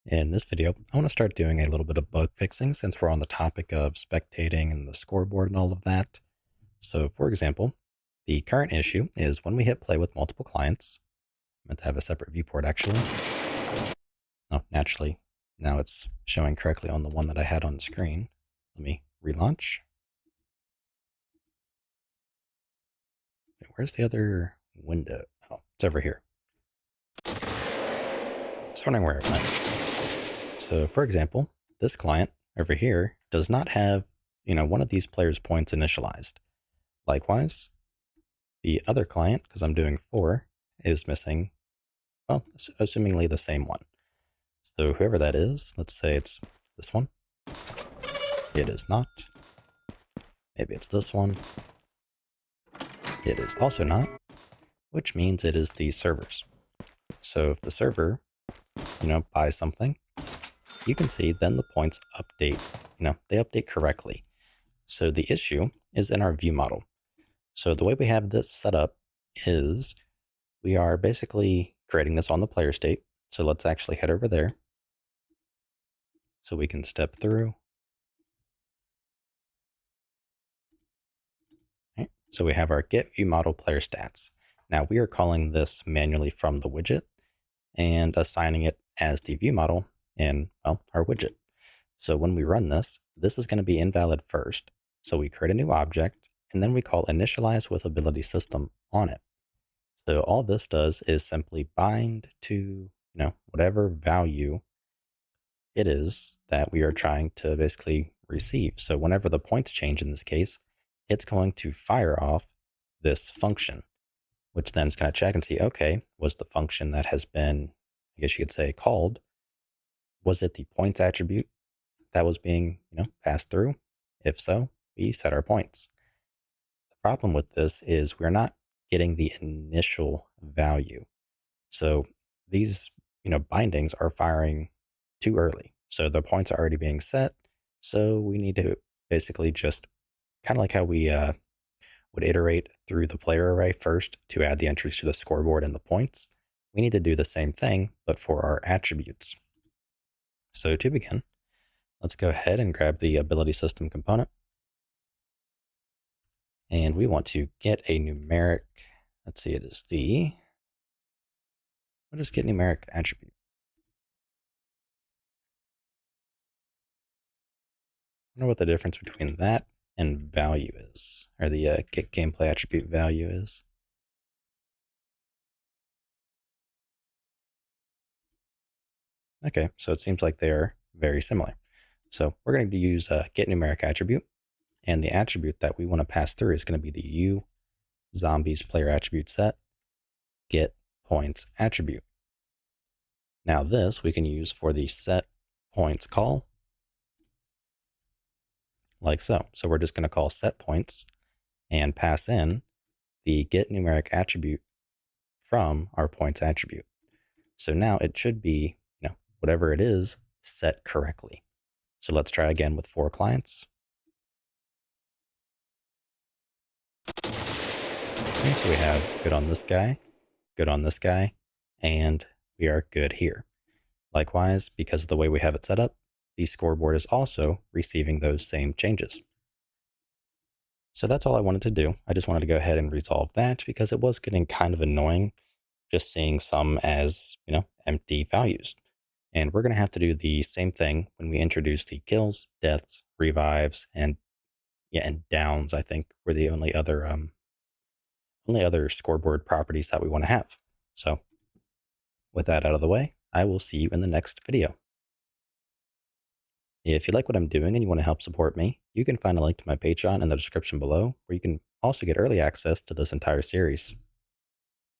In this video, I want to start doing a little bit of bug fixing since we're on the topic of spectating and the scoreboard and all of that. So for example, the current issue is when we hit play with multiple clients. I'm meant to have a separate viewport actually. Oh, naturally, now it's showing correctly on the one that I had on the screen. Let me relaunch. Wait, where's the other window? Oh, it's over here. Just wondering where it went. So for example, this client over here does not have, one of these players' points initialized. Likewise, the other client, because I'm doing 4, is missing, well, assumingly the same one. So whoever that is, let's say it's this one. It is not. Maybe it's this one. It is also not, which means it is the server's. So if the server, buys something, you can see then the points update, they update correctly. So the issue is in our view model. So the way we have this set up is we are basically creating this on the player state. So let's actually head over there so we can step through. Okay. So we have our get view model player stats. Now we are calling this manually from the widget and assigning it as the view model in, well, our widget. So when we run this, this is going to be invalid first. So we create a new object and then we call initialize with ability system on it. So all this does is simply bind to, whatever value it is that we are trying to basically receive. So whenever the points change in this case, it's going to fire off this function, which then is going to check and see, okay, was the function that has been, I guess you could say, called, was it the points attribute that was being, passed through? If so, we set our points. The problem with this is we're not getting the initial value. So these, bindings are firing too early. So the points are already being set. So we need to basically just kind of like how we would iterate through the player array first to add the entries to the scoreboard and the points. We need to do the same thing, but for our attributes. So to begin, let's go ahead and grab the ability system component. And we want to get a numeric, let's see, it is we'll just get numeric attribute. I wonder what the difference between that and value is, or the get gameplay attribute value is. Okay, so it seems like they're very similar. So we're going to use get numeric attribute, and the attribute that we want to pass through is going to be the U zombies player attribute set get points attribute. Now this we can use for the set points call, like so. So we're just going to call set points and pass in the get numeric attribute from our points attribute. So now it should be, whatever it is, set correctly. So let's try again with 4 clients. Okay, so we have good on this guy, good on this guy, and we are good here. Likewise, because of the way we have it set up, the scoreboard is also receiving those same changes. So that's all I wanted to do. I just wanted to go ahead and resolve that because it was getting kind of annoying just seeing some as, empty values. And we're going to have to do the same thing when we introduce the kills, deaths, revives, and downs. I think were the only other scoreboard properties that we want to have. So with that out of the way, I will see you in the next video. If you like what I'm doing and you want to help support me, you can find a link to my Patreon in the description below, where you can also get early access to this entire series.